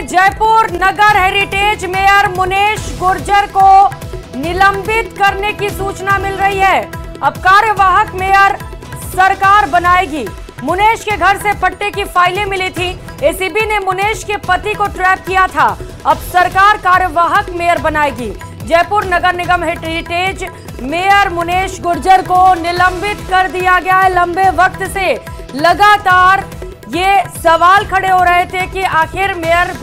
जयपुर नगर heritage mayor Munesh Gurjar को निलंबित करने की सूचना मिल रही है। अब कार्यवाहक मेयर सरकार बनाएगी। मुनेश के घर से पट्टे की फाइलें मिली थी। एसीबी ने मुनेश के पति को ट्रैप किया था। अब सरकार कार्यवाहक मेयर बनाएगी। जयपुर नगर निगम हेरिटेज मेयर मुनेश गुर्जर को निलंबित कर दिया गया है। लंबे वक्त से लगातार ये सवाल खड़े हो रहे थे कि आखिर मेयर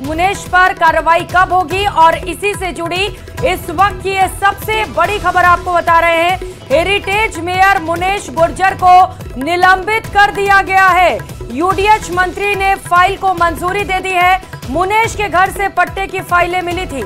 मुनेश पर कार्रवाई कब होगी, और इसी से जुड़ी इस वक्त की ये सबसे बड़ी खबर आपको बता रहे हैं। हेरिटेज मेयर मुनेश गुर्जर को निलंबित कर दिया गया है। यूडीएच मंत्री ने फाइल को मंजूरी दे दी है। मुनेश के घर से पट्टे की फाइलें मिली थी,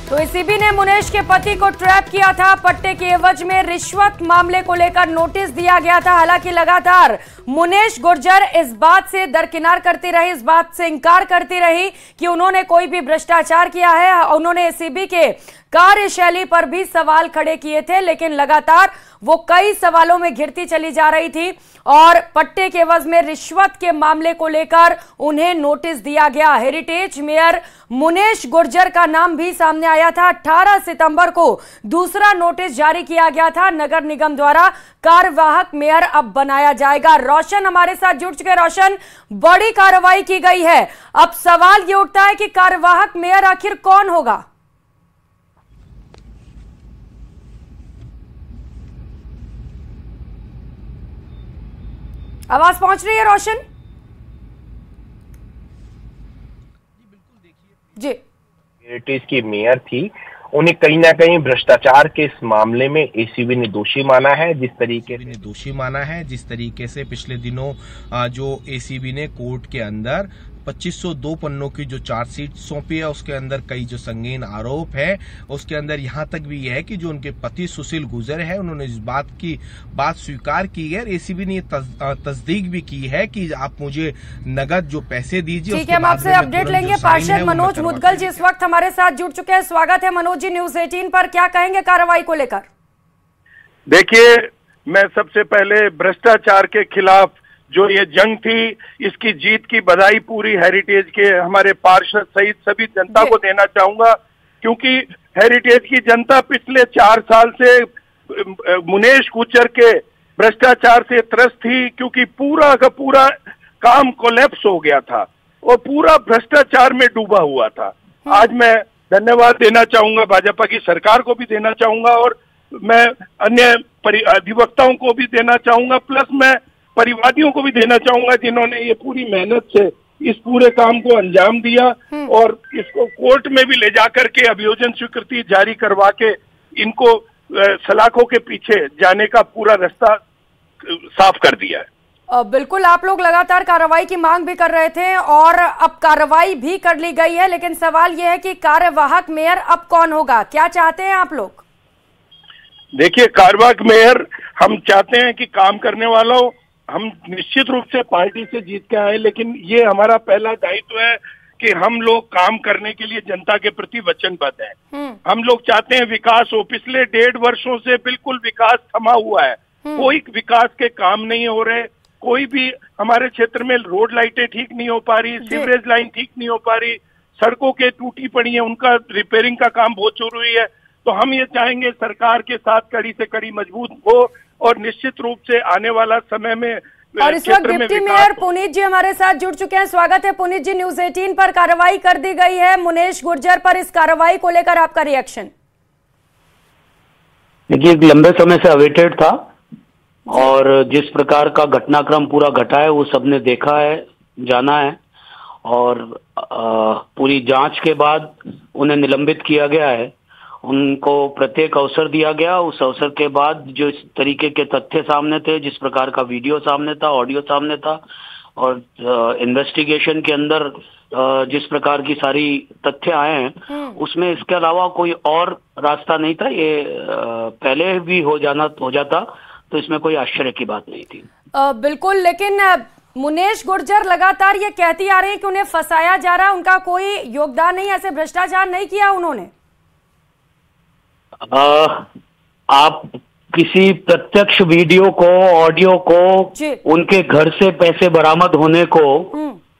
तो एसीबी ने मुनेश के पति को ट्रैप किया था। पट्टे के एवज में रिश्वत मामले को लेकर नोटिस दिया गया था। हालांकि लगातार मुनेश गुर्जर इस बात से दरकिनार करती रही, इस बात से इनकार करती रही कि उन्होंने कोई भी भ्रष्टाचार किया है। उन्होंने एसीबी के कार्यशैली पर भी सवाल खड़े किए थे, लेकिन लगातार वो कई सवालों में घिरती चली जा रही थी और पट्टे के एवज में रिश्वत के मामले को लेकर उन्हें नोटिस दिया गया। हेरिटेज मेयर मुनेश गुर्जर का नाम भी सामने आया था। 18 सितंबर को दूसरा नोटिस जारी किया गया था। नगर निगम द्वारा कार्यवाहक मेयर अब बनाया जाएगा। रोशन हमारे साथ जुड़ चुके। रोशन, बड़ी कार्रवाई की गई है। अब सवाल ये उठता है कि कार्यवाहक मेयर आखिर कौन होगा? आवाज पहुंच रही है रोशन? जी, हेरिटेज की मेयर थी, उन्हें कहीं ना कहीं भ्रष्टाचार के इस मामले में एसीबी ने दोषी माना है। जिस तरीके से पिछले दिनों जो एसीबी ने कोर्ट के अंदर 2502 पन्नों की जो चार्जशीट सौंपी है, उसके अंदर कई जो संगीन आरोप है, उसके अंदर यहाँ तक भी यह है कि जो उनके पति सुशील गुर्जर है, उन्होंने इस बात स्वीकार की है। एसीबी ने तस्दीक भी की है कि आप मुझे नगद जो पैसे दीजिए। ठीक है, हम आपसे अपडेट लेंगे। पार्षद मनोज मुदगल जी इस वक्त हमारे साथ जुड़ चुके हैं। स्वागत है मनोज जी न्यूज 18 पर। क्या कहेंगे कार्रवाई को लेकर? देखिए, मैं सबसे पहले भ्रष्टाचार के खिलाफ जो ये जंग थी, इसकी जीत की बधाई पूरी हेरिटेज के हमारे पार्षद सहित सभी जनता को देना चाहूंगा, क्योंकि हेरिटेज की जनता पिछले 4 साल से मुनेश गुर्जर के भ्रष्टाचार से त्रस्त थी, क्योंकि पूरा का पूरा काम कोलैप्स हो गया था और पूरा भ्रष्टाचार में डूबा हुआ था। आज मैं धन्यवाद देना चाहूंगा, भाजपा की सरकार को भी देना चाहूंगा और मैं अन्य अधिवक्ताओं को भी देना चाहूंगा, प्लस मैं परिवादियों को भी देना चाहूंगा जिन्होंने ये पूरी मेहनत से इस पूरे काम को अंजाम दिया और इसको कोर्ट में भी ले जाकर के अभियोजन स्वीकृति जारी करवा के इनको सलाखों के पीछे जाने का पूरा रास्ता साफ कर दिया है। बिल्कुल, आप लोग लगातार कार्रवाई की मांग भी कर रहे थे और अब कार्रवाई भी कर ली गई है, लेकिन सवाल यह है कि कार्यवाहक मेयर अब कौन होगा? क्या चाहते हैं आप लोग? देखिए, कार्यवाहक मेयर हम चाहते हैं कि काम करने वालों, हम निश्चित रूप से पार्टी से जीत के आए, लेकिन ये हमारा पहला दायित्व है कि हम लोग काम करने के लिए जनता के प्रति वचनबद्ध हैं। हम लोग चाहते हैं विकास हो। पिछले 1.5 वर्षों से बिल्कुल विकास थमा हुआ है। कोई विकास के काम नहीं हो रहे। कोई भी हमारे क्षेत्र में रोड लाइटें ठीक नहीं हो पा रही, सीवरेज लाइन ठीक नहीं हो पा रही, सड़कों के टूटी पड़ी है, उनका रिपेयरिंग का काम बहुत जरूरी है। तो हम ये चाहेंगे सरकार के साथ कड़ी से कड़ी मजबूत हो और निश्चित रूप से आने वाला समय में। और इस वक्त डिप्टी मेयर पुनीत जी हमारे साथ जुड़ चुके हैं। स्वागत है पुनीत जी। न्यूज 18 पर कार्रवाई कर दी गई है मुनेश गुर्जर पर। इस कार्रवाई को लेकर आपका रिएक्शन? देखिए, लंबे समय से अवेटेड था और जिस प्रकार का घटनाक्रम पूरा घटा है वो सबने देखा है, जाना है, और पूरी जांच के बाद उन्हें निलंबित किया गया है। उनको प्रत्येक अवसर दिया गया। उस अवसर के बाद जो इस तरीके के तथ्य सामने थे, जिस प्रकार का वीडियो सामने था, ऑडियो सामने था, और इन्वेस्टिगेशन के अंदर जिस प्रकार की सारी तथ्य आए हैं, उसमें इसके अलावा कोई और रास्ता नहीं था। ये पहले भी हो जाता तो इसमें कोई आश्चर्य की बात नहीं थी। बिल्कुल, लेकिन मुनेश गुर्जर लगातार ये कहती आ रही है कि उन्हें फंसाया जा रहा है, उनका कोई योगदान नहीं, ऐसे भ्रष्टाचार नहीं किया उन्होंने। आप किसी प्रत्यक्ष वीडियो को, ऑडियो को, उनके घर से पैसे बरामद होने को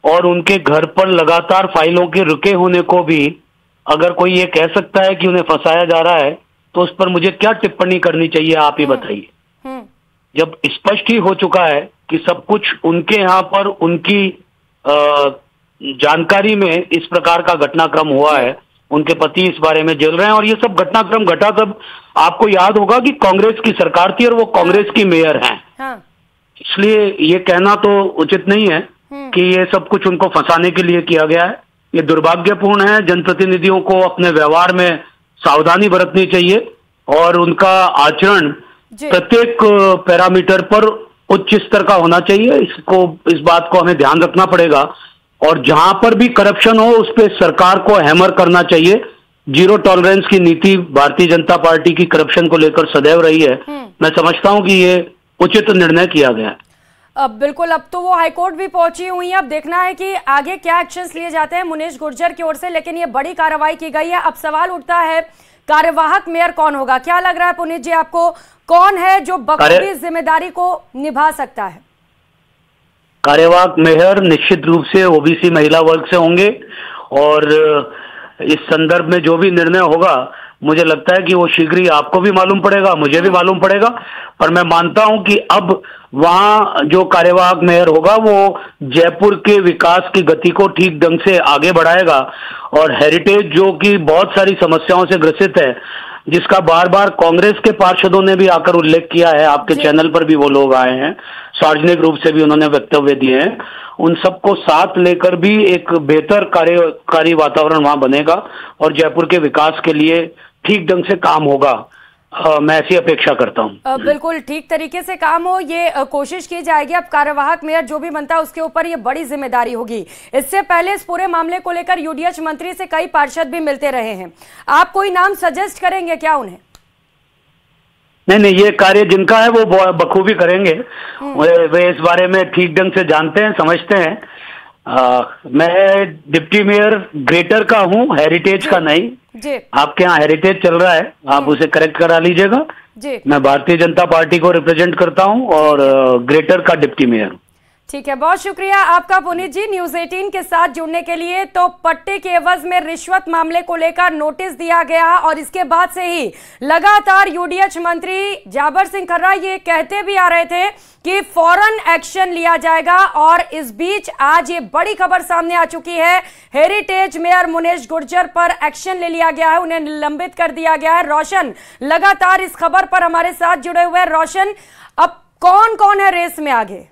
और उनके घर पर लगातार फाइलों के रुके होने को भी अगर कोई ये कह सकता है कि उन्हें फंसाया जा रहा है, तो उस पर मुझे क्या टिप्पणी करनी चाहिए, आप ही बताइए। जब स्पष्ट ही हो चुका है कि सब कुछ उनके यहाँ पर उनकी जानकारी में इस प्रकार का घटनाक्रम हुआ है, उनके पति इस बारे में जल रहे हैं, और ये सब घटनाक्रम घटा तब आपको याद होगा कि कांग्रेस की सरकार थी और वो कांग्रेस की मेयर हैं। इसलिए ये कहना तो उचित नहीं है कि ये सब कुछ उनको फंसाने के लिए किया गया है। ये दुर्भाग्यपूर्ण है। जनप्रतिनिधियों को अपने व्यवहार में सावधानी बरतनी चाहिए और उनका आचरण प्रत्येक पैरामीटर पर उच्च स्तर का होना चाहिए। इस बात को हमें ध्यान रखना पड़ेगा, और जहां पर भी करप्शन हो उस पर सरकार को हैमर करना चाहिए। जीरो टॉलरेंस की नीति भारतीय जनता पार्टी की करप्शन को लेकर सदैव रही है। मैं समझता हूं कि ये उचित निर्णय किया गया है। बिल्कुल, अब तो वो हाईकोर्ट भी पहुंची हुई है। अब देखना है कि आगे क्या एक्शंस लिए जाते हैं मुनीश गुर्जर की ओर से, लेकिन ये बड़ी कार्रवाई की गई है। अब सवाल उठता है कार्यवाहक मेयर कौन होगा? क्या लग रहा है पुनीत जी आपको, कौन है जो बखूबी जिम्मेदारी को निभा सकता है? कार्यवाहक मेयर निश्चित रूप से ओबीसी महिला वर्ग से होंगे, और इस संदर्भ में जो भी निर्णय होगा मुझे लगता है कि वो शीघ्र ही आपको भी मालूम पड़ेगा, मुझे भी मालूम पड़ेगा। पर मैं मानता हूं कि अब वहां जो कार्यवाहक मेयर होगा वो जयपुर के विकास की गति को ठीक ढंग से आगे बढ़ाएगा, और हेरिटेज जो कि बहुत सारी समस्याओं से ग्रसित है, जिसका बार बार कांग्रेस के पार्षदों ने भी आकर उल्लेख किया है, आपके चैनल पर भी वो लोग आए हैं, सार्वजनिक रूप से भी उन्होंने वक्तव्य दिए हैं, उन सबको साथ लेकर भी एक बेहतर कार्यकारी वातावरण वहां बनेगा और जयपुर के विकास के लिए ठीक ढंग से काम होगा। मैं ऐसी अपेक्षा करता हूं। बिल्कुल ठीक तरीके से काम हो, ये कोशिश की जाएगी। अब कार्यवाहक मेयर जो भी बनता है उसके ऊपर ये बड़ी जिम्मेदारी होगी। इससे पहले इस पूरे मामले को लेकर यूडीएच मंत्री से कई पार्षद भी मिलते रहे हैं। आप कोई नाम सजेस्ट करेंगे क्या उन्हें? नहीं, ये कार्य जिनका है वो बखूबी करेंगे। वे इस बारे में ठीक ढंग से जानते हैं, समझते हैं। मैं डिप्टी मेयर ग्रेटर का हूँ, हेरिटेज का नहीं। आपके यहाँ हेरिटेज चल रहा है, आप उसे करेक्ट करा लीजिएगा। मैं भारतीय जनता पार्टी को रिप्रेजेंट करता हूँ और ग्रेटर का डिप्टी मेयर हूँ। ठीक है, बहुत शुक्रिया आपका पुनीत जी न्यूज़ 18 के साथ जुड़ने के लिए। तो पट्टे के एवज में रिश्वत मामले को लेकर नोटिस दिया गया और इसके बाद से ही लगातार यूडीएच मंत्री जाबर सिंह खर्रा ये कहते भी आ रहे थे कि फौरन एक्शन लिया जाएगा, और इस बीच आज ये बड़ी खबर सामने आ चुकी है। हेरिटेज मेयर मुनीश गुर्जर पर एक्शन ले लिया गया है, उन्हें निलंबित कर दिया गया है। रोशन लगातार इस खबर पर हमारे साथ जुड़े हुए हैं। रोशन, अब कौन कौन है रेस में आगे?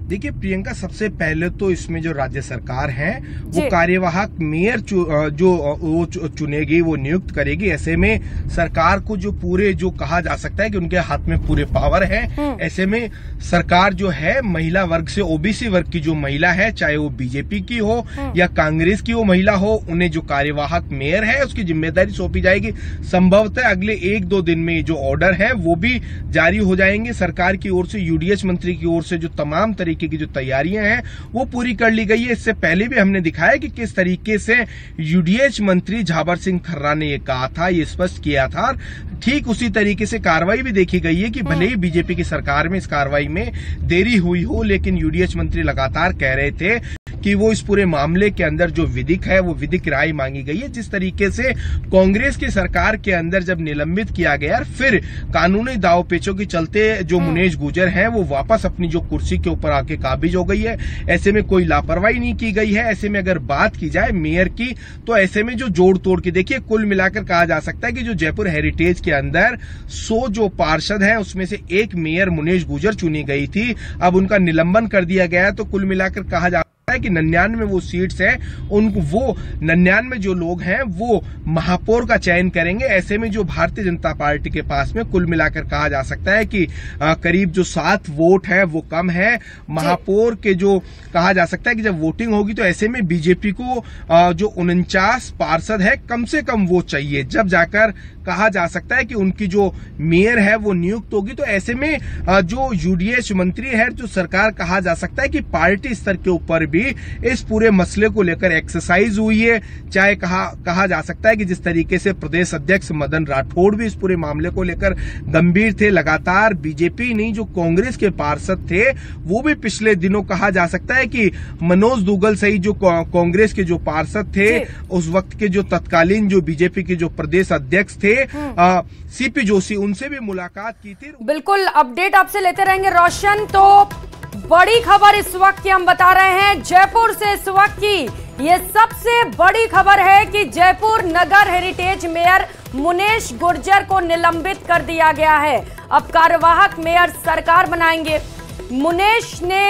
देखिए प्रियंका, सबसे पहले तो इसमें जो राज्य सरकार है वो कार्यवाहक मेयर जो चुनेगी, वो नियुक्त करेगी। ऐसे में सरकार को जो पूरे जो कहा जा सकता है कि उनके हाथ में पूरे पावर है, ऐसे में सरकार जो है महिला वर्ग से, ओबीसी वर्ग की जो महिला है, चाहे वो बीजेपी की हो या कांग्रेस की वो महिला हो, उन्हें जो कार्यवाहक मेयर है उसकी जिम्मेदारी सौंपी जाएगी। संभवतः अगले 1-2 दिन में जो ऑर्डर है वो भी जारी हो जाएंगे। सरकार की ओर से, यूडीएच मंत्री की ओर से जो तमाम तरीके की जो तैयारियां हैं वो पूरी कर ली गई है। इससे पहले भी हमने दिखाया कि किस तरीके से यूडीएच मंत्री जाबर सिंह खर्रा ने ये कहा था, ये स्पष्ट किया था। ठीक उसी तरीके से कार्रवाई भी देखी गई है कि भले ही बीजेपी की सरकार में इस कार्रवाई में देरी हुई हो, लेकिन यूडीएच मंत्री लगातार कह रहे थे कि वो इस पूरे मामले के अंदर जो विधिक है वो विधिक राय मांगी गई है। जिस तरीके से कांग्रेस की सरकार के अंदर जब निलंबित किया गया, फिर कानूनी दावपेचों के चलते जो मुनीश गुर्जर हैं वो वापस अपनी जो कुर्सी के ऊपर आके काबिज हो गई है। ऐसे में कोई लापरवाही नहीं की गई है। ऐसे में अगर बात की जाए मेयर की, तो ऐसे में जो जोड़ तोड़ के देखिए, कुल मिलाकर कहा जा सकता है कि जो जयपुर हेरिटेज के अंदर 100 जो पार्षद हैं उसमें से एक मेयर मुनीश गुर्जर चुनी गई थी, अब उनका निलंबन कर दिया गया है। तो कुल मिलाकर कहा जा है कि 99 वो सीट्स हैं, उनको वो 99 जो लोग हैं वो महापौर का चयन करेंगे। ऐसे में जो भारतीय जनता पार्टी के पास में कुल मिलाकर कहा जा सकता है कि करीब जो 7 वोट है वो कम है। महापौर के जो कहा जा सकता है कि जब वोटिंग होगी तो ऐसे में बीजेपी को जो 49 पार्षद है कम से कम वो चाहिए, जब जाकर कहा जा सकता है कि उनकी जो मेयर है वो नियुक्त होगी। तो ऐसे में जो यूडीएच मंत्री है, जो सरकार कहा जा सकता है कि पार्टी स्तर के ऊपर भी भी इस पूरे मसले को लेकर एक्सरसाइज हुई है। चाहे कहा जा सकता है कि जिस तरीके से प्रदेश अध्यक्ष मदन राठौड़ भी इस पूरे मामले को लेकर गंभीर थे, लगातार बीजेपी नहीं जो कांग्रेस के पार्षद थे वो भी पिछले दिनों कहा जा सकता है कि मनोज दुग्गल सहित जो कांग्रेस के जो पार्षद थे उस वक्त के जो तत्कालीन जो बीजेपी के जो प्रदेश अध्यक्ष थे सीपी जोशी, उनसे भी मुलाकात की थी। बिल्कुल अपडेट आपसे लेते रहेंगे रोशन। तो बड़ी खबर इस वक्त की हम बता रहे हैं जयपुर से। इस वक्त की ये सबसे बड़ी खबर है कि जयपुर नगर हेरिटेज मेयर मुनेश गुर्जर को निलंबित कर दिया गया है। अब कार्यवाहक मेयर सरकार बनाएंगे। मुनेश ने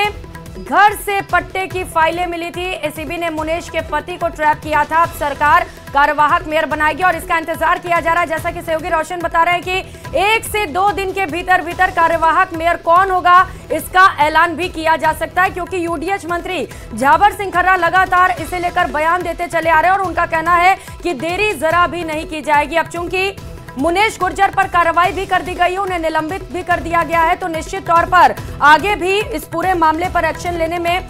घर से पट्टे की फाइलें मिली थी। एसीबी ने मुनेश के पति को ट्रैप किया था। अब सरकार कार्यवाहक मेयर बनाएगी और इसका इंतजार किया जा रहा है। जैसा कि सहयोगी रोशन बता रहे हैं कि 1 से 2 दिन के भीतर कार्यवाहक मेयर कौन होगा इसका ऐलान भी किया जा सकता है, क्योंकि यूडीएच मंत्री झाबर सिंह खर्रा लगातार इसे लेकर बयान देते चले आ रहे हैं और उनका कहना है कि देरी जरा भी नहीं की जाएगी। अब चूंकि मुनेश गुर्जर पर कार्रवाई भी कर दी गई है, उन्हें निलंबित भी कर दिया गया है, तो निश्चित तौर पर आगे भी इस पूरे मामले पर एक्शन लेने में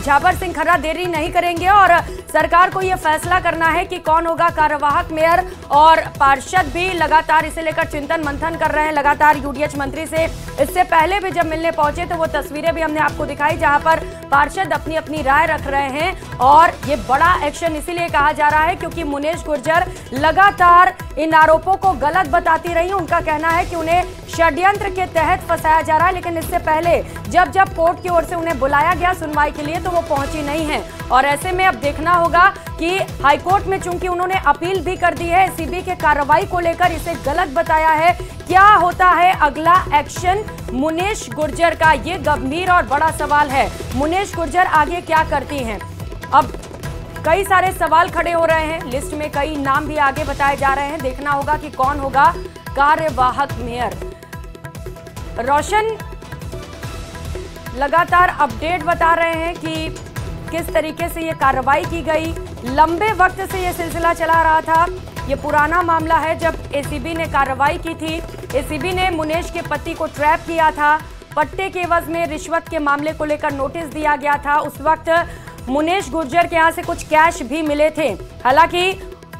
झाबर सिंह खर्रा देरी नहीं करेंगे और सरकार को यह फैसला करना है कि कौन होगा कार्यवाहक मेयर। और पार्षद भी लगातार इसे लेकर चिंतन मंथन कर रहे हैं लगातार यूडीएच मंत्री से। इससे पहले भी जब मिलने पहुंचे तो वो तस्वीरें भी हमने आपको दिखाई जहां पर पार्षद अपनी अपनी राय रख रहे हैं। और ये बड़ा एक्शन इसीलिए कहा जा रहा है क्योंकि मुनेश गुर्जर लगातार इन आरोपों को गलत बताती रही। उनका कहना है कि उन्हें षड्यंत्र के तहत फंसाया जा रहा है, लेकिन इससे पहले जब कोर्ट की ओर से उन्हें बुलाया गया सुनवाई के लिए तो वो पहुंची नहीं है। और ऐसे में अब देखना होगा कि हाईकोर्ट में चूंकि उन्होंने अपील भी कर दी है एसीबी के कार्रवाई को लेकर, इसे गलत बताया है, क्या होता है अगला एक्शन मुनेश गुर्जर का, ये गंभीर और बड़ा सवाल है। मुनेश गुर्जर आगे क्या करती हैं? अब कई सारे सवाल खड़े हो रहे हैं, लिस्ट में कई नाम भी आगे बताए जा रहे हैं। देखना होगा कि कौन होगा कार्यवाहक मेयर। रोशन लगातार अपडेट बता रहे हैं कि किस तरीके से ये कार्रवाई की गई। लंबे वक्त से ये सिलसिला चला रहा था। ये पुराना मामला है जब एसीबी ने कार्रवाई की थी। एसीबी ने मुनेश के पति को ट्रैप किया था। पट्टे के एवज में रिश्वत के मामले को लेकर नोटिस दिया गया था। उस वक्त मुनेश गुर्जर के यहाँ से कुछ कैश भी मिले थे। हालांकि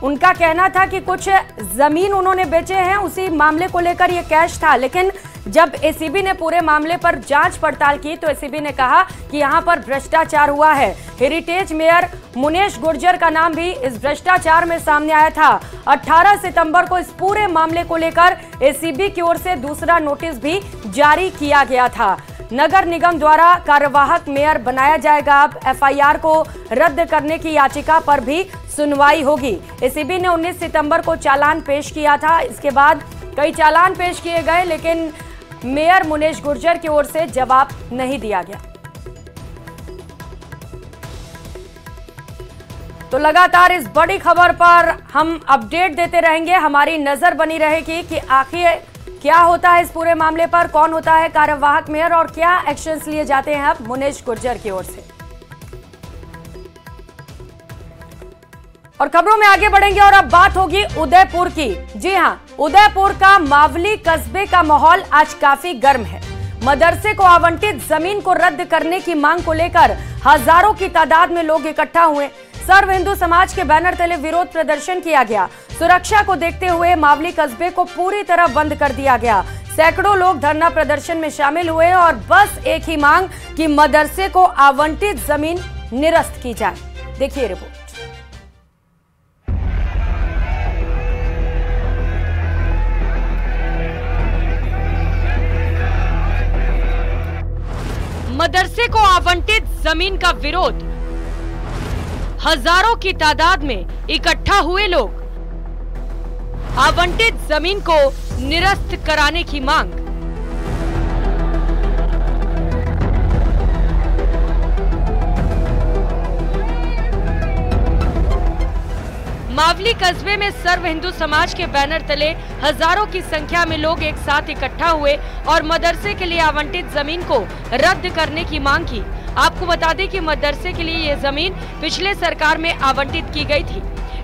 उनका कहना था कि कुछ जमीन उन्होंने बेचे हैं, उसी मामले को लेकर ये कैश था। लेकिन जब एसीबी ने पूरे मामले पर जांच पड़ताल की तो एसीबी ने कहा कि यहां पर भ्रष्टाचार हुआ है। हेरिटेज मेयर मुनेश गुर्जर का नाम भी इस भ्रष्टाचार में सामने आया था। 18 सितंबर को इस पूरे मामले को लेकर एसीबी की ओर से दूसरा नोटिस भी जारी किया गया था। नगर निगम द्वारा कार्यवाहक मेयर बनाया जाएगा। अब एफआईआर को रद्द करने की याचिका पर भी सुनवाई होगी। एसीबी ने 19 सितंबर को चालान पेश किया था। इसके बाद कई चालान पेश किए गए, लेकिन मेयर मुनेश गुर्जर की ओर से जवाब नहीं दिया गया। तो लगातार इस बड़ी खबर पर हम अपडेट देते रहेंगे। हमारी नजर बनी रहेगी कि आखिर क्या होता है इस पूरे मामले पर, कौन होता है कार्यवाहक मेयर और क्या एक्शंस लिए जाते हैं अब मुनेश गुर्जर की ओर से। और खबरों में आगे बढ़ेंगे और अब बात होगी उदयपुर की। जी हां, उदयपुर का मावली कस्बे का माहौल आज काफी गर्म है। मदरसे को आवंटित जमीन को रद्द करने की मांग को लेकर हजारों की तादाद में लोग इकट्ठा हुए। सर्व हिंदू समाज के बैनर तले विरोध प्रदर्शन किया गया। सुरक्षा को देखते हुए मावली कस्बे को पूरी तरह बंद कर दिया गया। सैकड़ों लोग धरना प्रदर्शन में शामिल हुए और बस एक ही मांग कि मदरसे को आवंटित जमीन निरस्त की जाए। देखिए रिपोर्ट। मदरसे को आवंटित जमीन का विरोध। हजारों की तादाद में इकट्ठा हुए लोग। आवंटित जमीन को निरस्त कराने की मांग। मावली कस्बे में सर्व हिंदू समाज के बैनर तले हजारों की संख्या में लोग एक साथ इकट्ठा हुए और मदरसे के लिए आवंटित जमीन को रद्द करने की मांग की। आपको बता दें कि मदरसे के लिए ये जमीन पिछले सरकार में आवंटित की गई थी।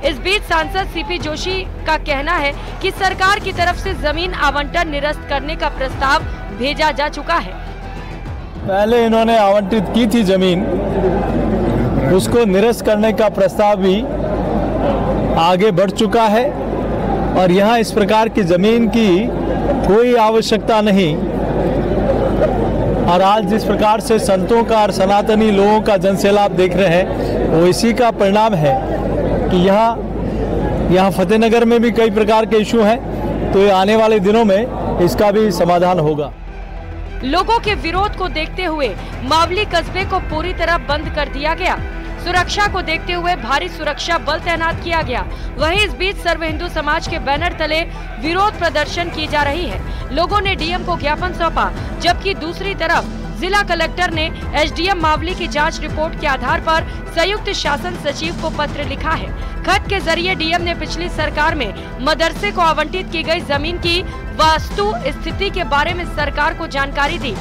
इस बीच सांसद सीपी जोशी का कहना है कि सरकार की तरफ से जमीन आवंटन निरस्त करने का प्रस्ताव भेजा जा चुका है। पहले इन्होंने आवंटित की थी जमीन, उसको निरस्त करने का प्रस्ताव भी आगे बढ़ चुका है और यहाँ इस प्रकार की जमीन की कोई आवश्यकता नहीं। और आज जिस प्रकार से संतों का और सनातनी लोगों का जनसैलाब देख रहे हैं, वो इसी का परिणाम है कि यहाँ फतेहनगर में भी कई प्रकार के इशू हैं, तो ये आने वाले दिनों में इसका भी समाधान होगा। लोगों के विरोध को देखते हुए मावली कस्बे को पूरी तरह बंद कर दिया गया। सुरक्षा को देखते हुए भारी सुरक्षा बल तैनात किया गया। वहीं इस बीच सर्व हिंदू समाज के बैनर तले विरोध प्रदर्शन की जा रही है। लोगों ने डीएम को ज्ञापन सौंपा, जबकि दूसरी तरफ जिला कलेक्टर ने एसडीएम मावली की जांच रिपोर्ट के आधार पर संयुक्त शासन सचिव को पत्र लिखा है। खत के जरिए डीएम ने पिछली सरकार में मदरसे को आवंटित की गई जमीन की वास्तु स्थिति के बारे में सरकार को जानकारी दी।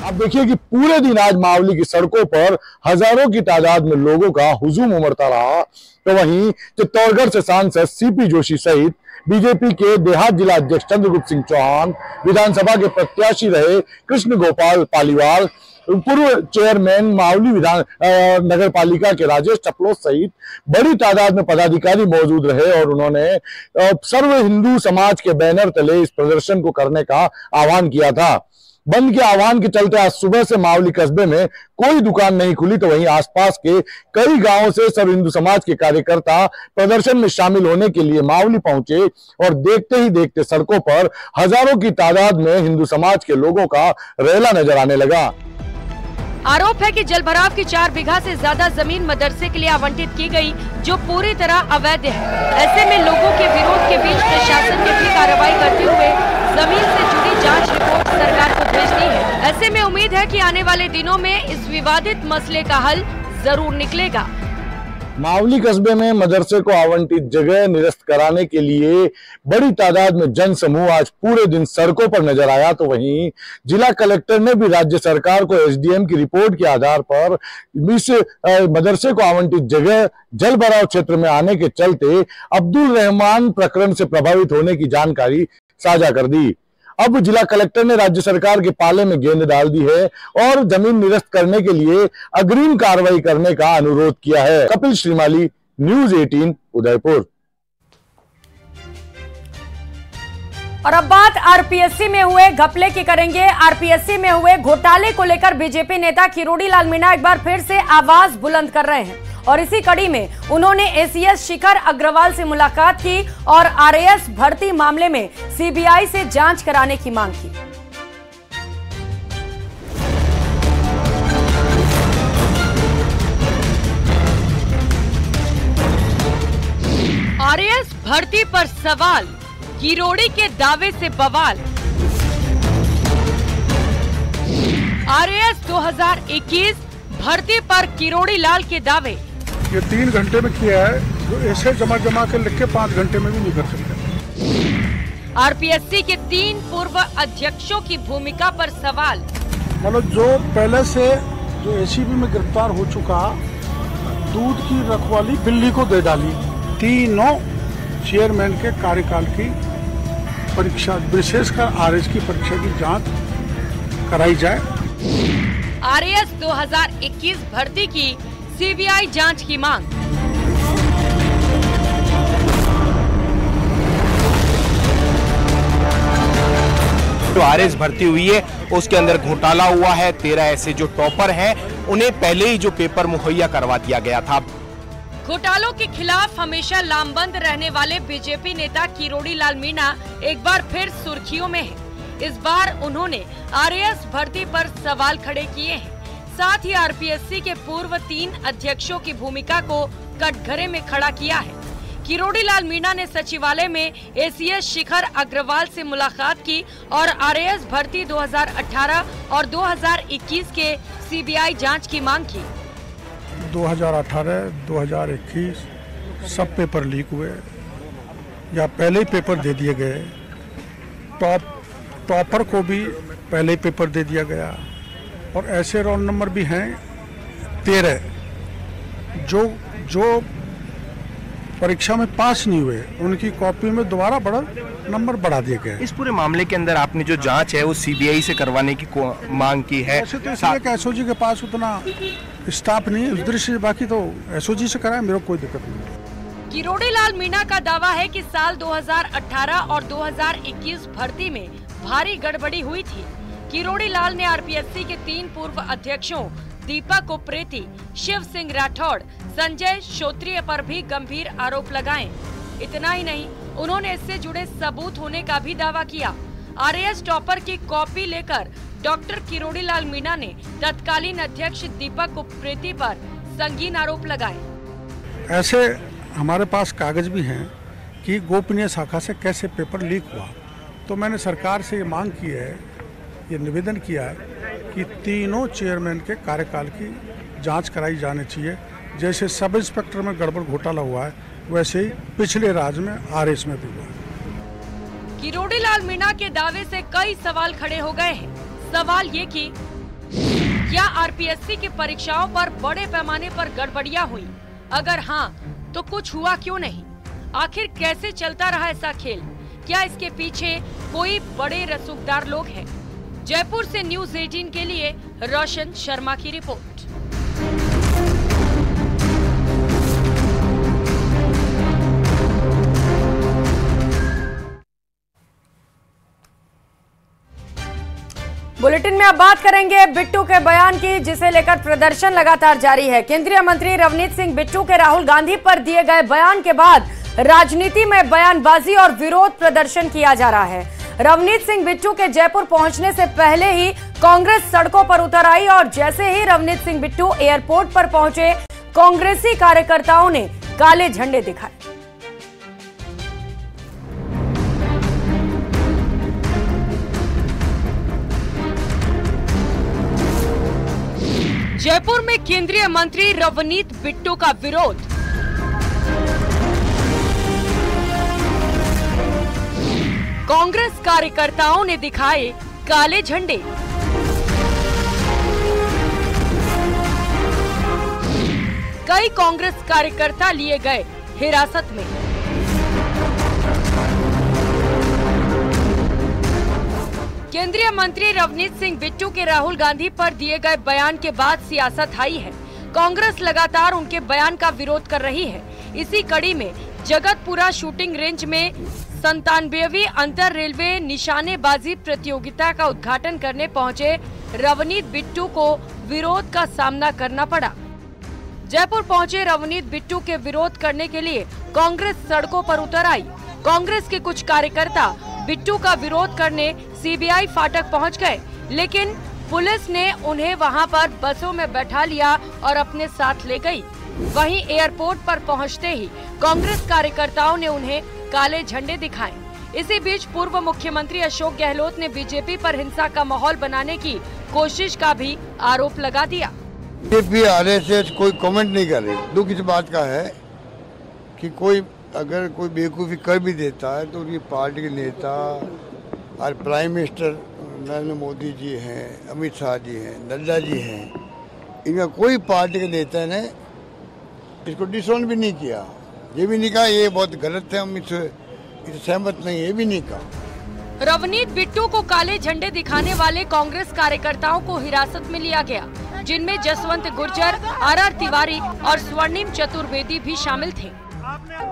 आप देखिए कि पूरे दिन आज मावली की सड़कों पर हजारों की तादाद में लोगों का हुजूम उमड़ता रहा, तो वहीं चित्तौड़गढ़ से सांसद सीपी जोशी सहित बीजेपी के देहात जिला अध्यक्ष चंद्रगुप्त सिंह चौहान, विधानसभा के प्रत्याशी रहे कृष्ण गोपाल पालीवाल, पूर्व चेयरमैन मावली नगर पालिका के राजेश टपलोत सहित बड़ी तादाद में पदाधिकारी मौजूद रहे और उन्होंने सर्व हिंदू समाज के बैनर तले इस प्रदर्शन को करने का आह्वान किया था। बंद के आह्वान के चलते आज सुबह से मावली कस्बे में कोई दुकान नहीं खुली, तो वहीं आसपास के कई गांवों से सर्व हिंदू समाज के कार्यकर्ता प्रदर्शन में शामिल होने के लिए मावली पहुंचे और देखते ही देखते सड़कों पर हजारों की तादाद में हिंदू समाज के लोगों का रेला नजर आने लगा। आरोप है कि जलभराव की 4 बीघा से ज्यादा जमीन मदरसे के लिए आवंटित की गई, जो पूरी तरह अवैध है। ऐसे में लोगों के विरोध के बीच प्रशासन ने भी कार्रवाई करते हुए जमीन से जुड़ी जांच रिपोर्ट सरकार को भेज दी है। ऐसे में उम्मीद है कि आने वाले दिनों में इस विवादित मसले का हल जरूर निकलेगा। मावली कस्बे में मदरसे को आवंटित जगह निरस्त कराने के लिए बड़ी तादाद में जन समूह आज पूरे दिन सड़कों पर नजर आया, तो वहीं जिला कलेक्टर ने भी राज्य सरकार को एसडीएम की रिपोर्ट के आधार पर इस मदरसे को आवंटित जगह जल भराव क्षेत्र में आने के चलते अब्दुल रहमान प्रकरण से प्रभावित होने की जानकारी साझा कर दी। अब जिला कलेक्टर ने राज्य सरकार के पाले में गेंद डाल दी है और जमीन निरस्त करने के लिए अग्रिम कार्रवाई करने का अनुरोध किया है। कपिल श्रीमाली, न्यूज़ 18 उदयपुर। और अब बात आरपीएससी में हुए घपले की करेंगे। आरपीएससी में हुए घोटाले को लेकर बीजेपी नेता किरोड़ी लाल मीणा एक बार फिर से आवाज बुलंद कर रहे हैं और इसी कड़ी में उन्होंने एसीएस शिखर अग्रवाल से मुलाकात की और आरएएस भर्ती मामले में सीबीआई से जांच कराने की मांग की। आरएएस भर्ती पर सवाल, किरोड़ी के दावे से बवाल। आरएएस 2021 भर्ती पर किरोड़ी लाल के दावे। ये 3 घंटे में किया है, जो ऐसे जमा के लिख के 5 घंटे में भी नहीं कर सकते। आरपीएससी के 3 पूर्व अध्यक्षों की भूमिका पर सवाल। मतलब जो पहले से जो एसीबी में गिरफ्तार हो चुका, दूध की रखवाली बिल्ली को दे डाली। तीनों चेयरमैन के कार्यकाल की परीक्षा, विशेषकर आरएएस की परीक्षा की जांच कराई जाए। आरएएस 2021 भर्ती की सीबीआई जांच की मांग। जो आरएएस भर्ती हुई है उसके अंदर घोटाला हुआ है। 13 ऐसे जो टॉपर हैं उन्हें पहले ही जो पेपर मुहैया करवा दिया गया था। घोटालों के खिलाफ हमेशा लामबंद रहने वाले बीजेपी नेता किरोड़ी लाल मीणा एक बार फिर सुर्खियों में है। इस बार उन्होंने आरएएस भर्ती पर सवाल खड़े किए हैं। साथ ही आरपीएससी के पूर्व 3 अध्यक्षों की भूमिका को कटघरे में खड़ा किया है। किरोड़ी लाल मीणा ने सचिवालय में एसीएस शिखर अग्रवाल से मुलाकात की और आरएएस भर्ती 2018 और 2021 के सीबीआई जांच की मांग की। 2018, 2021 सब पेपर लीक हुए या पहले ही पेपर दे दिए गए। टॉपर को भी पहले ही पेपर दे दिया गया और ऐसे रोल नंबर भी हैं 13 जो परीक्षा में पास नहीं हुए, उनकी कॉपी में दोबारा नंबर बढ़ा दिए गए। इस पूरे मामले के अंदर आपने जो जांच है वो सीबीआई से करवाने की मांग की है। ऐसे तो इसलिए कि एसओजी के पास उतना स्टाफ नहीं है उस दृष्टि से, बाकी तो एसओजी से कराए, मेरे को कोई दिक्कत नहीं। किरोड़ी लाल मीणा का दावा है कि साल 2018 और 2021 भर्ती में भारी गड़बड़ी हुई थी। किरोड़ी लाल ने आरपीएससी के 3 पूर्व अध्यक्षों दीपक उप्रेती, शिव सिंह राठौड़, संजय श्रोत्रिय पर भी गंभीर आरोप लगाए। इतना ही नहीं, उन्होंने इससे जुड़े सबूत होने का भी दावा किया। आरएएस टॉपर की कॉपी लेकर डॉक्टर किरोड़ी लाल मीणा ने तत्कालीन अध्यक्ष दीपक उप्रेती पर संगीन आरोप लगाए। ऐसे हमारे पास कागज भी हैं कि गोपनीय शाखा से कैसे पेपर लीक हुआ। तो मैंने सरकार से ये मांग की है, ये निवेदन किया है कि तीनों चेयरमैन के कार्यकाल की जांच कराई जानी चाहिए। जैसे सब इंस्पेक्टर में गड़बड़ घोटाला हुआ है, वैसे ही पिछले राज्य में आरएस में भी हुआ है। किरोड़ी लाल मीणा के दावे से कई सवाल खड़े हो गए हैं। सवाल ये कि क्या आरपीएससी की परीक्षाओं पर बड़े पैमाने पर गड़बड़ियां हुई? अगर हाँ, तो कुछ हुआ क्यों नहीं? आखिर कैसे चलता रहा ऐसा खेल? क्या इसके पीछे कोई बड़े रसूखदार लोग हैं? जयपुर से न्यूज़ 18 के लिए रोशन शर्मा की रिपोर्ट। बुलेटिन में अब बात करेंगे बिट्टू के बयान की, जिसे लेकर प्रदर्शन लगातार जारी है। केंद्रीय मंत्री रवनीत सिंह बिट्टू के राहुल गांधी पर दिए गए बयान के बाद राजनीति में बयानबाजी और विरोध प्रदर्शन किया जा रहा है। रवनीत सिंह बिट्टू के जयपुर पहुंचने से पहले ही कांग्रेस सड़कों पर उतर आई और जैसे ही रवनीत सिंह बिट्टू एयरपोर्ट पर पहुंचे, कांग्रेसी कार्यकर्ताओं ने काले झंडे दिखाए। जयपुर में केंद्रीय मंत्री रवनीत बिट्टू का विरोध। कांग्रेस कार्यकर्ताओं ने दिखाए काले झंडे। कई कांग्रेस कार्यकर्ता लिए गए हिरासत में। केंद्रीय मंत्री रवनीत सिंह बिट्टू के राहुल गांधी पर दिए गए बयान के बाद सियासत आई है। कांग्रेस लगातार उनके बयान का विरोध कर रही है। इसी कड़ी में जगतपुरा शूटिंग रेंज में 97वीं अंतर रेलवे निशानेबाजी प्रतियोगिता का उद्घाटन करने पहुंचे रवनीत बिट्टू को विरोध का सामना करना पड़ा। जयपुर पहुंचे रवनीत बिट्टू के विरोध करने के लिए कांग्रेस सड़कों पर उतर आई। कांग्रेस के कुछ कार्यकर्ता बिट्टू का विरोध करने सीबीआई फाटक पहुंच गए, लेकिन पुलिस ने उन्हें वहां पर बसों में बैठा लिया और अपने साथ ले गई। वहीं एयरपोर्ट पर पहुंचते ही कांग्रेस कार्यकर्ताओं ने उन्हें काले झंडे दिखाए। इसी बीच पूर्व मुख्यमंत्री अशोक गहलोत ने बीजेपी पर हिंसा का माहौल बनाने की कोशिश का भी आरोप लगा दिया। बीजेपी आरएसएस कोई कमेंट नहीं कर रही। दुख इस बात का है कि कोई अगर कोई बेवकूफ़ी कर भी देता है तो उनकी पार्टी के नेता और प्राइम मिनिस्टर नरेंद्र मोदी जी हैं, अमित शाह जी हैं, नड्डा जी हैं, इनका कोई पार्टी के नेता ने इसको डिसऑन भी नहीं किया। ये भी नहीं कहा ये बहुत गलत है, हम इससे सहमत नहीं, ये भी नहीं कहा। रवनीत बिट्टू को काले झंडे दिखाने वाले कांग्रेस कार्यकर्ताओं को हिरासत में लिया गया, जिनमें जसवंत गुर्जर, आर तिवारी और स्वर्णिम चतुर्वेदी भी शामिल थे।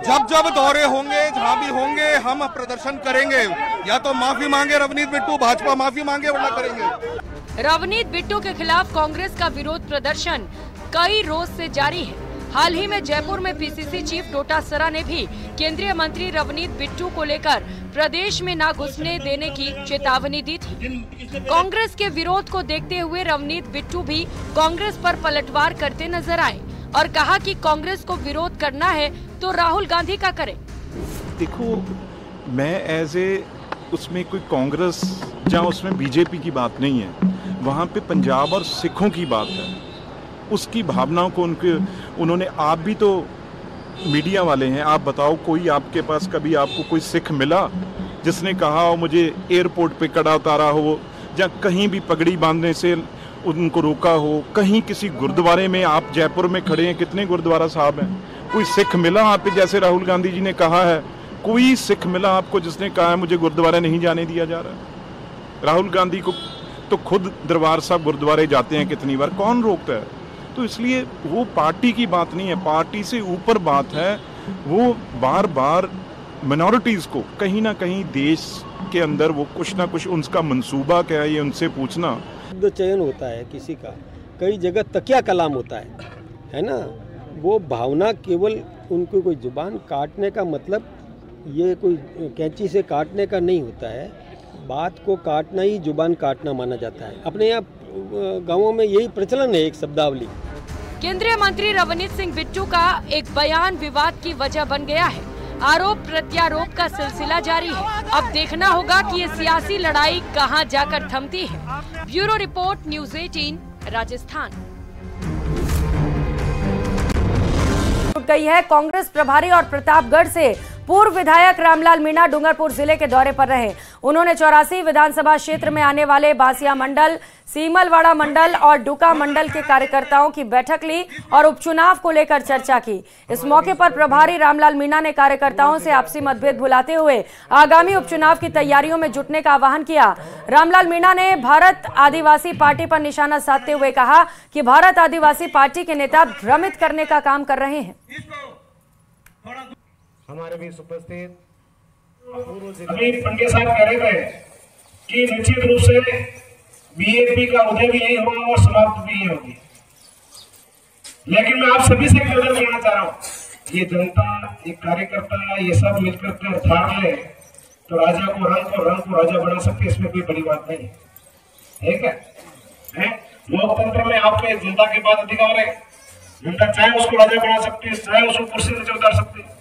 जब जब दौरे होंगे, जहाँ भी होंगे, हम प्रदर्शन करेंगे। या तो माफी मांगे रवनीत बिट्टू, भाजपा माफी मांगे, वरना करेंगे। रवनीत बिट्टू के खिलाफ कांग्रेस का विरोध प्रदर्शन कई रोज से जारी है। हाल ही में जयपुर में पीसीसी चीफ डोटासरा ने भी केंद्रीय मंत्री रवनीत बिट्टू को लेकर प्रदेश में न घुसने देने की चेतावनी दी थी। कांग्रेस के विरोध को देखते हुए रवनीत बिट्टू भी कांग्रेस पर पलटवार करते नजर आए और कहा कि कांग्रेस को विरोध करना है तो राहुल गांधी का करे। देखो, मैं उसमें कोई कांग्रेस जहाँ उसमें बीजेपी की बात नहीं है, वहाँ पे पंजाब और सिखों की बात है। उसकी भावनाओं को उन्होंने, आप भी तो मीडिया वाले हैं, आप बताओ कोई आपके पास कभी आपको कोई सिख मिला जिसने कहा हो मुझे एयरपोर्ट पे कड़ा उतारा हो, या कहीं भी पगड़ी बांधने से उनको रोका हो, कहीं किसी गुरुद्वारे में, आप जयपुर में खड़े हैं, कितने गुरुद्वारा साहब हैं, कोई सिख मिला आप, जैसे राहुल गांधी जी ने कहा है, कोई सिख मिला आपको जिसने कहा है मुझे गुरुद्वारा नहीं जाने दिया जा रहा है? राहुल गांधी को तो खुद दरबार साहब गुरुद्वारे जाते हैं कितनी बार, कौन रोकता है? तो इसलिए वो पार्टी की बात नहीं है, पार्टी से ऊपर बात है। वो बार बार मिनॉरिटीज को कहीं ना कहीं देश के अंदर वो कुछ ना कुछ उनका मंसूबा क्या है, ये उनसे पूछना। शब्द चयन होता है किसी का, कई जगह तकिया कलाम होता है ना। वो भावना केवल उनको कोई जुबान काटने का मतलब ये कोई कैंची से काटने का नहीं होता है। बात को काटना ही जुबान काटना माना जाता है। अपने यहाँ गाँवों में यही प्रचलन है, एक शब्दावली। केंद्रीय मंत्री रवनीत सिंह बिट्टू का एक बयान विवाद की वजह बन गया है। आरोप प्रत्यारोप का सिलसिला जारी है। अब देखना होगा कि ये सियासी लड़ाई कहां जाकर थमती है। Bureau report, news 18 Rajasthan. गई है कांग्रेस प्रभारी और प्रतापगढ़ से पूर्व विधायक रामलाल मीणा डूंगरपुर जिले के दौरे पर रहे। उन्होंने 84 विधानसभा क्षेत्र में आने वाले बासिया मंडल, सीमलवाड़ा मंडल और डुका मंडल के कार्यकर्ताओं की बैठक ली और उपचुनाव को लेकर चर्चा की। इस मौके पर प्रभारी रामलाल मीणा ने कार्यकर्ताओं से आपसी मतभेद भुलाते हुए आगामी उपचुनाव की तैयारियों में जुटने का आह्वान किया। रामलाल मीणा ने भारत आदिवासी पार्टी पर निशाना साधते हुए कहा कि भारत आदिवासी पार्टी के नेता भ्रमित करने का काम कर रहे हैं। हमारे भी उपस्थित अभी पंडित साहब कह रहे थे कि निश्चित रूप से बीएपी का उदय भी यही होगा और समाप्त भी यही होगी। लेकिन मैं आप सभी से निवेदन करना चाह रहा हूँ, ये जनता, ये कार्यकर्ता, ये सब मिलकर के अर्थात ले तो राजा को रंग को राजा बना सकते, इसमें कोई बड़ी बात नहीं। ठीक है? लोकतंत्र में आपके जनता के पास अधिकार है, जनता चाहे उसको राजा बना सकती है, चाहे उसको कुर्सी से उतार सकती है।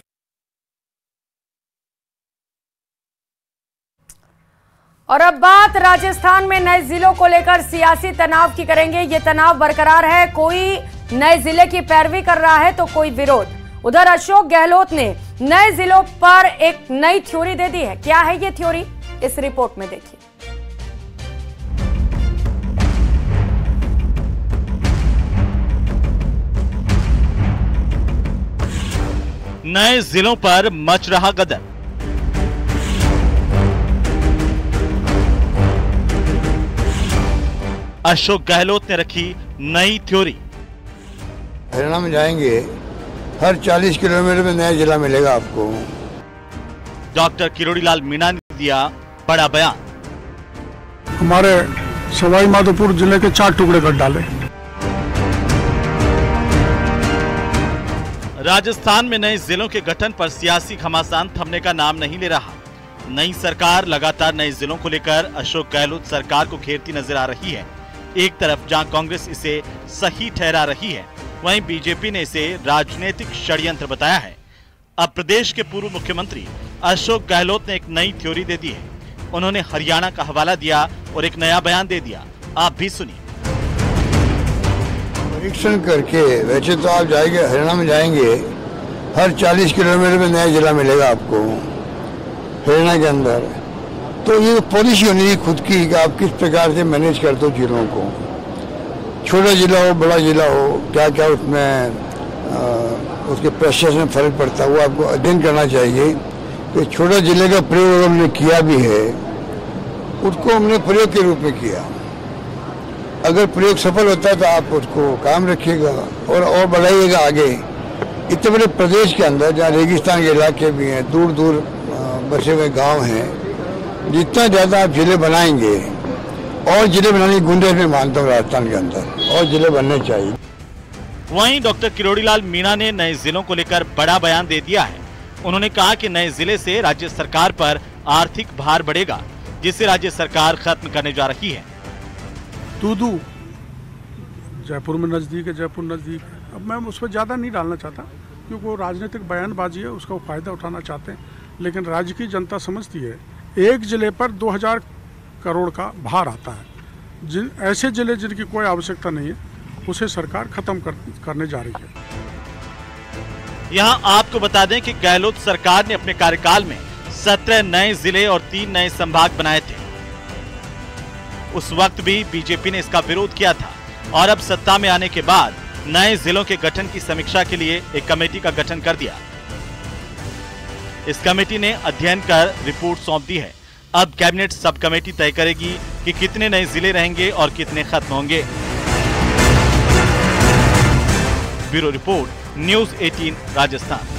और अब बात राजस्थान में नए जिलों को लेकर सियासी तनाव की करेंगे। ये तनाव बरकरार है, कोई नए जिले की पैरवी कर रहा है तो कोई विरोध। उधर अशोक गहलोत ने नए जिलों पर एक नई थ्योरी दे दी है। क्या है ये थ्योरी, इस रिपोर्ट में देखिए। नए जिलों पर मच रहा गदर। अशोक गहलोत ने रखी नई थ्योरी। हरियाणा में जाएंगे, हर 40 किलोमीटर में नया जिला मिलेगा आपको। डॉक्टर किरोड़ीलाल मीणा ने दिया बड़ा बयान। हमारे सवाई माधोपुर जिले के 4 टुकड़े कर डाले। राजस्थान में नए जिलों के गठन पर सियासी घमासान थमने का नाम नहीं ले रहा। नई सरकार लगातार नए जिलों को लेकर अशोक गहलोत सरकार को घेरती नजर आ रही है। एक तरफ जहां कांग्रेस इसे सही ठहरा रही है, वहीं बीजेपी ने इसे राजनीतिक षड्यंत्र बताया है। अब प्रदेश के पूर्व मुख्यमंत्री अशोक गहलोत ने एक नई थ्योरी दे दी है। उन्होंने हरियाणा का हवाला दिया और एक नया बयान दे दिया। आप भी सुनिए। परीक्षण करके, वैसे तो आप जाएंगे, हरियाणा में जाएंगे, हर 40 किलोमीटर में नया जिला मिलेगा आपको हरियाणा के अंदर। तो ये पॉलिसी होनी है खुद की कि आप किस प्रकार से मैनेज करते हो जिलों को। छोटा जिला हो, बड़ा जिला हो, क्या क्या उसमें उसके प्रेशर में फर्क पड़ता है, वो आपको अध्ययन करना चाहिए। तो छोटा जिले का प्रयोग हमने किया भी है, उसको हमने प्रयोग के रूप में किया। अगर प्रयोग सफल होता है तो आप उसको काम रखिएगा और बढ़ाइएगा आगे। इतने बड़े प्रदेश के अंदर जहाँ रेगिस्तान के इलाके भी हैं, दूर दूर बसे हुए गांव हैं, जितना ज़्यादा आप जिले बनाएंगे, और जिले बनाने की गुंजाइश में मानता हूँ राजस्थान के अंदर, और जिले बनने चाहिए। वहीं डॉक्टर किरोड़ीलाल मीणा ने नए जिलों को लेकर बड़ा बयान दे दिया है। उन्होंने कहा कि नए जिले से राज्य सरकार पर आर्थिक भार बढ़ेगा, जिसे राज्य सरकार खत्म करने जा रही है। दूदू जयपुर में नजदीक है, जयपुर नजदीक है। अब मैं उस पर ज्यादा नहीं डालना चाहता, क्योंकि वो राजनीतिक बयानबाजी है, उसका फायदा उठाना चाहते हैं। लेकिन राज्य की जनता समझती है, एक जिले पर 2000 करोड़ का भार आता है। ऐसे जिले जिनकी कोई आवश्यकता नहीं है, उसे सरकार खत्म करने जा रही है। यहाँ आपको बता दें कि गहलोत सरकार ने अपने कार्यकाल में 17 नए जिले और 3 नए संभाग बनाए थे। उस वक्त भी बीजेपी ने इसका विरोध किया था, और अब सत्ता में आने के बाद नए जिलों के गठन की समीक्षा के लिए एक कमेटी का गठन कर दिया। इस कमेटी ने अध्ययन कर रिपोर्ट सौंप दी है। अब कैबिनेट सब कमेटी तय करेगी कि कितने नए जिले रहेंगे और कितने खत्म होंगे। Bureau report, news 18 Rajasthan.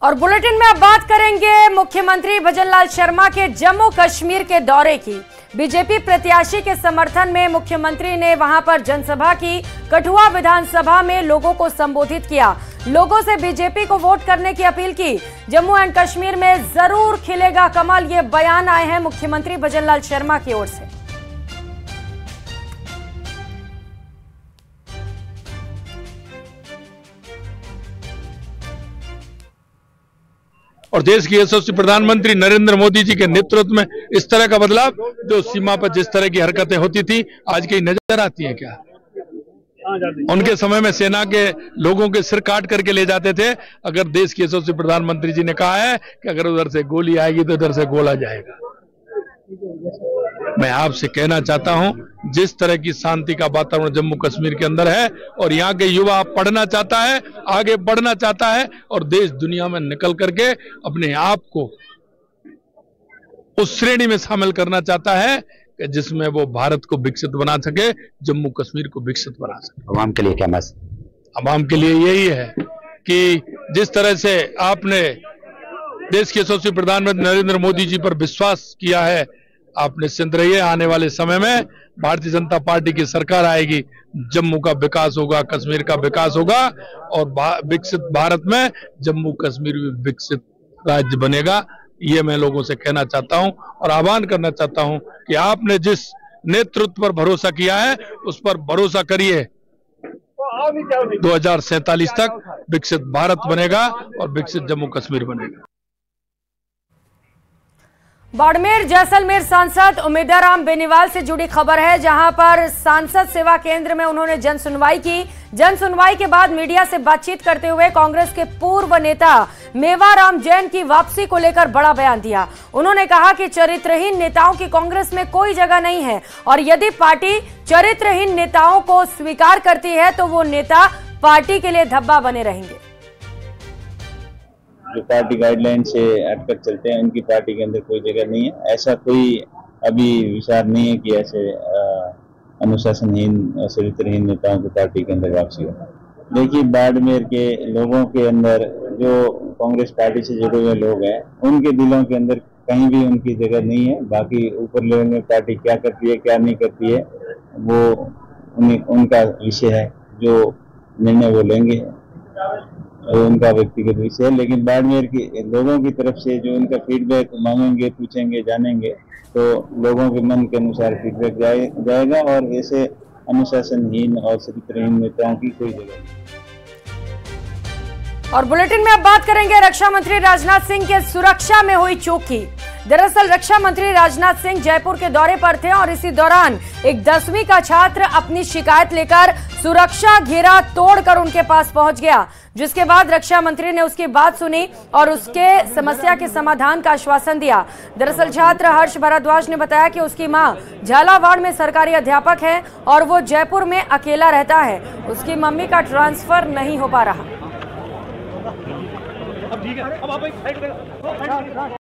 और बुलेटिन में अब बात करेंगे मुख्यमंत्री भजनलाल शर्मा के जम्मू कश्मीर के दौरे की। बीजेपी प्रत्याशी के समर्थन में मुख्यमंत्री ने वहां पर जनसभा की। कठुआ विधानसभा में लोगों को संबोधित किया। लोगों से बीजेपी को वोट करने की अपील की। जम्मू एंड कश्मीर में जरूर खिलेगा कमल, ये बयान आए हैं मुख्यमंत्री भजनलाल शर्मा की ओर से। और देश के यशस्वी प्रधानमंत्री नरेंद्र मोदी जी के नेतृत्व में इस तरह का बदलाव, जो सीमा पर जिस तरह की हरकतें होती थी आज कहीं नजर आती है क्या? उनके समय में सेना के लोगों के सिर काट करके ले जाते थे। अगर देश के यशस्वी प्रधानमंत्री जी ने कहा है कि अगर उधर से गोली आएगी तो इधर से गोला जाएगा। मैं आपसे कहना चाहता हूं, जिस तरह की शांति का वातावरण जम्मू कश्मीर के अंदर है और यहाँ के युवा पढ़ना चाहता है, आगे बढ़ना चाहता है और देश दुनिया में निकल करके अपने आप को उस श्रेणी में शामिल करना चाहता है कि जिसमें वो भारत को विकसित बना सके, जम्मू कश्मीर को विकसित बना सके। अवाम के लिए क्या मैसेज? अवाम के लिए यही है कि जिस तरह से आपने देश के यशस्वी प्रधानमंत्री नरेंद्र मोदी जी पर विश्वास किया है, आप निश्चिंत रहिए, आने वाले समय में भारतीय जनता पार्टी की सरकार आएगी, जम्मू का विकास होगा, कश्मीर का विकास होगा और विकसित भारत में जम्मू कश्मीर भी विकसित राज्य बनेगा। ये मैं लोगों से कहना चाहता हूं और आह्वान करना चाहता हूं कि आपने जिस नेतृत्व पर भरोसा किया है उस पर भरोसा करिए। 2047 तक विकसित भारत बनेगा और विकसित जम्मू कश्मीर बनेगा। बाड़मेर जैसलमेर सांसद उमेदाराम बेनीवाल से जुड़ी खबर है, जहां पर सांसद सेवा केंद्र में उन्होंने जन सुनवाई की। जन सुनवाई के बाद मीडिया से बातचीत करते हुए कांग्रेस के पूर्व नेता मेवाराम जैन की वापसी को लेकर बड़ा बयान दिया। उन्होंने कहा कि चरित्रहीन नेताओं की कांग्रेस में कोई जगह नहीं है और यदि पार्टी चरित्रहीन नेताओं को स्वीकार करती है तो वो नेता पार्टी के लिए धब्बा बने रहेंगे। जो पार्टी गाइडलाइन से हटकर चलते हैं उनकी पार्टी के अंदर कोई जगह नहीं है। ऐसा कोई अभी विचार नहीं है कि ऐसे अनुशासनहीन चरित्रहीन नेताओं की पार्टी के अंदर वापसी हो। देखिए, बाड़मेर के लोगों के अंदर जो कांग्रेस पार्टी से जुड़े हुए लोग हैं, उनके दिलों के अंदर कहीं भी उनकी जगह नहीं है। बाकी ऊपर लेवल में पार्टी क्या करती है क्या नहीं करती है वो उनका विषय है, जो निर्णय वो लेंगे उनका व्यक्तिगत विषय है। लेकिन बाड़मेर के लोगों की तरफ से जो उनका फीडबैक मांगेंगे, पूछेंगे, जानेंगे तो लोगों के मन के अनुसार फीडबैक जाएगा और ऐसे अनुशासनहीन और चरित्रहीन नेताओं की कोई जगह नहीं। और बुलेटिन में अब बात करेंगे रक्षा मंत्री राजनाथ सिंह के सुरक्षा में हुई चूक की। दरअसल रक्षा मंत्री राजनाथ सिंह जयपुर के दौरे पर थे और इसी दौरान एक 10वीं का छात्र अपनी शिकायत लेकर सुरक्षा घेरा तोड़कर उनके पास पहुंच गया, जिसके बाद रक्षा मंत्री ने उसकी बात सुनी और उसके समस्या के समाधान का आश्वासन दिया। दरअसल छात्र हर्ष भारद्वाज ने बताया कि उसकी मां झालावाड़ में सरकारी अध्यापक है और वो जयपुर में अकेला रहता है। उसकी मम्मी का ट्रांसफर नहीं हो पा रहा।